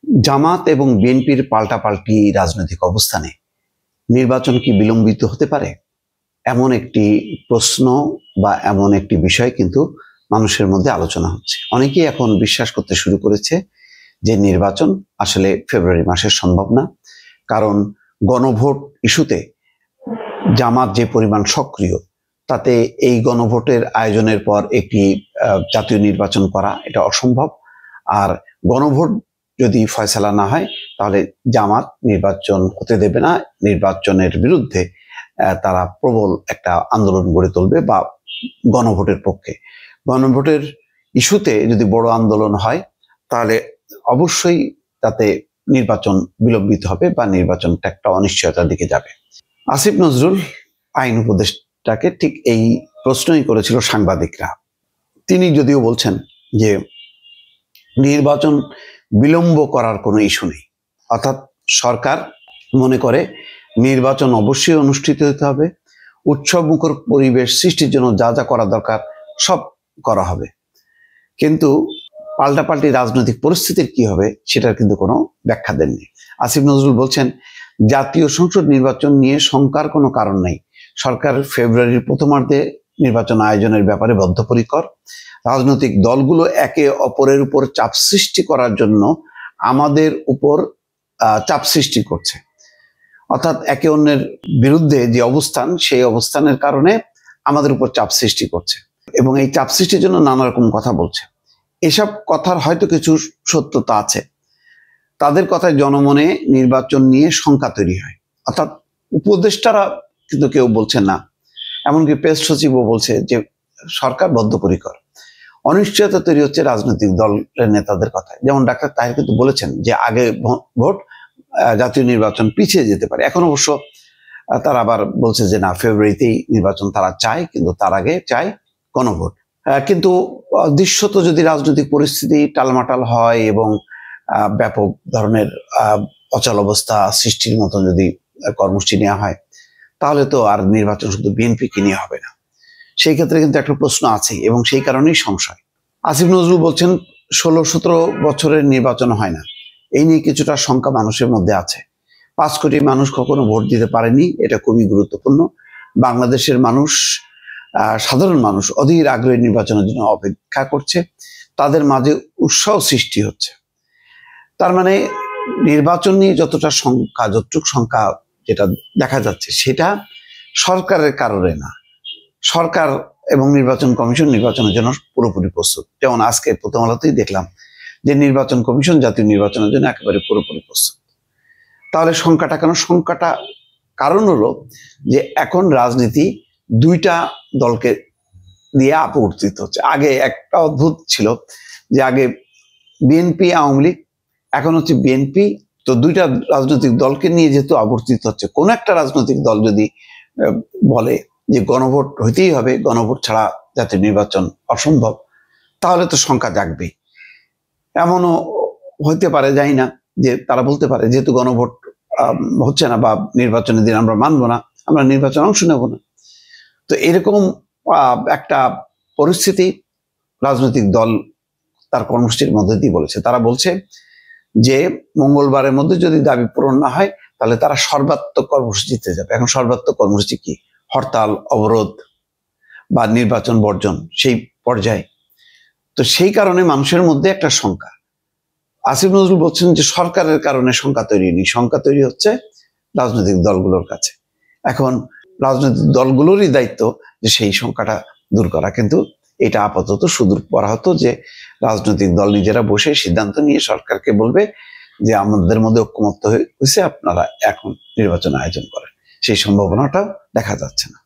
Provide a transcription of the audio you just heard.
জামাত এবং বিএনপির পাল্টাপাল্টি রাজনৈতিক অবস্থানে নির্বাচন কি বিলম্বিত হতে পারে? এমন একটি প্রশ্ন বা এমন একটি বিষয় কিন্তু মানুষের মধ্যে আলোচনা হচ্ছে। অনেকেই এখন বিশ্বাস করতে শুরু করেছে যে নির্বাচন আসলে ফেব্রুয়ারি মাসে সম্ভব না, কারণ গণভোট ইস্যুতে জামাত যে পরিমাণ সক্রিয়, তাতে এই গণভোটের আয়োজনের পর একটি জাতীয় নির্বাচন করা এটা অসম্ভব। আর গণভোট যদি ফয়সালা না হয় তাহলে জামাত নির্বাচন হতে দেবে না, নির্বাচনের বিরুদ্ধে তারা প্রবল একটা আন্দোলন গড়ে তুলবে বা গণভোটের পক্ষে। গণভোটের ইস্যুতে যদি বড় আন্দোলন হয় তাহলে অবশ্যই তাতে নির্বাচন বিলম্বিত হবে বা নির্বাচনটা একটা অনিশ্চয়তার দিকে যাবে। আসিফ নজরুল আইন উপদেষ্টাকে ঠিক এই প্রশ্নই করেছিল সাংবাদিকরা। তিনি যদিও বলছেন যে নির্বাচন বিলম্ব করার কোনো ইস্যু নেই, অর্থাৎ সরকার মনে করে নির্বাচন অবশ্যই অনুষ্ঠিত হতে হবে, উৎসবমুখর পরিবেশ সৃষ্টির জন্য যা যা করা দরকার সব করা হবে, কিন্তু পাল্টাপাল্টি রাজনৈতিক পরিস্থিতির কি হবে সেটার কিন্তু কোনো ব্যাখ্যা দেননি। আসিফ নজরুল বলছেন জাতীয় সংসদ নির্বাচন নিয়ে শঙ্কার কোনো কারণ নেই, সরকার ফেব্রুয়ারির প্রথমার্ধে নির্বাচন আয়োজনের ব্যাপারে বদ্ধপরিকর। রাজনৈতিক দলগুলো একে অপরের উপর চাপ সৃষ্টি করার জন্য আমাদের উপর চাপ সৃষ্টি করছে, অর্থাৎ একে অন্যের বিরুদ্ধে যে অবস্থান, সেই অবস্থানের কারণে আমাদের উপর চাপ সৃষ্টি করছে এবং এই চাপ সৃষ্টির জন্য নানা রকম কথা বলছে। এসব কথার হয়তো কিছু সত্যতা আছে। তাদের কথায় জনমনে নির্বাচন নিয়ে শঙ্কা তৈরি হয়, অর্থাৎ উপদেষ্টারা কিন্তু কেউ বলছেন না, এমনকি প্রেস সচিবও বলছে যে সরকার বদ্ধপরিকর। অনিশ্চয়তা তৈরি হচ্ছে রাজনৈতিক দলের নেতাদের কথায়। যেমন ডাক্তার তাহের কিন্তু বলেছেন যে আগে ভোট, জাতীয় নির্বাচন পিছিয়ে যেতে পারে। এখন অবশ্য তারা আবার বলছে যে না, ফেব্রুয়ারিতেই নির্বাচন তারা চায়, কিন্তু তার আগে চায় গণভোট। কিন্তু দৃশ্যত যদি রাজনৈতিক পরিস্থিতি টালমাটাল হয় এবং ব্যাপক ধরনের অচল অবস্থা সৃষ্টির মতো যদি কর্মসূচি নেওয়া হয়, তাহলে তো আর নির্বাচন শুধু বিএনপিকে নিয়ে হবে না। সেই ক্ষেত্রে কিন্তু একটা প্রশ্ন আছে এবং সেই কারণেই সংশয়। আসিফ নজরুল বলছেন 16-17 বছরের নির্বাচন হয় না, এই নিয়ে কিছুটা শঙ্কা মানুষের মধ্যে আছে। 5 কোটি মানুষ কখনো ভোট দিতে পারেনি, এটা খুবই গুরুত্বপূর্ণ। বাংলাদেশের মানুষ, সাধারণ মানুষ অধীর আগ্রহে নির্বাচনের জন্য অপেক্ষা করছে, তাদের মাঝে উৎসাহ সৃষ্টি হচ্ছে। তার মানে নির্বাচন নিয়ে যতটুকু সংখ্যা যেটা দেখা যাচ্ছে সেটা সরকারের কারণে না, সরকার এবং নির্বাচন কমিশন নির্বাচনের জন্য পুরোপুরি প্রস্তুত। যেমন আজকে প্রথম আলোতেই দেখলাম যে নির্বাচন কমিশন জাতীয় নির্বাচনের জন্য একেবারে পুরোপুরি প্রস্তুত। তাহলে সংখ্যাটা কেন? সংখ্যাটা কারণ হলো যে এখন রাজনীতি দুইটা দলকে দিয়ে আপরিত হচ্ছে। আগে একটা অদ্ভুত ছিল যে আগে বিএনপি আওয়ামী লীগ, এখন হচ্ছে বিএনপি। তো দুইটা রাজনৈতিক দলকে নিয়ে যেহেতু আবর্তিত হচ্ছে, কোন একটা রাজনৈতিক দল যদি বলে যে গণভোট হইতেই হবে, গণভোট ছাড়া জাতীয় নির্বাচন অসম্ভব, তাহলে তো সংখ্যা জাগবেই। এমনও হইতে পারে, জানি না, যে তারা বলতে পারে যেহেতু গণভোট হচ্ছে না বা নির্বাচনের দিন আমরা মানবো না, আমরা নির্বাচনে অংশ নেব না। তো এরকম একটা পরিস্থিতি রাজনৈতিক দল তার কর্মসূচির মধ্যে দিয়ে বলেছে। তারা বলছে যে মঙ্গলবারের মধ্যে যদি দাবি পূরণ না হয় তাহলে তারা সর্বাত্মক কর্মসূচিতে যাবে। এখন সর্বাত্মক কর্মসূচি কি? হরতাল, অবরোধ বা নির্বাচন বর্জন, সেই পর্যায়ে। তো সেই কারণে মানুষের মধ্যে একটা শঙ্কা। আসিফ নজরুল বলছেন যে সরকারের কারণে শঙ্কা তৈরি নেই, শঙ্কা তৈরি হচ্ছে রাজনৈতিক দলগুলোর কাছে। এখন রাজনৈতিক দলগুলোরই দায়িত্ব যে সেই শঙ্কাটা দূর করা, কিন্তু এটা আপাতত সুদূর করা হতো যে রাজনৈতিক দল নিজেরা বসে সিদ্ধান্ত নিয়ে সরকারকে বলবে যে আমাদের মধ্যে ঐক্যমত্য হয়েছে, আপনারা এখন নির্বাচন আয়োজন করেন। সেই সম্ভাবনাটা দেখা যাচ্ছে না।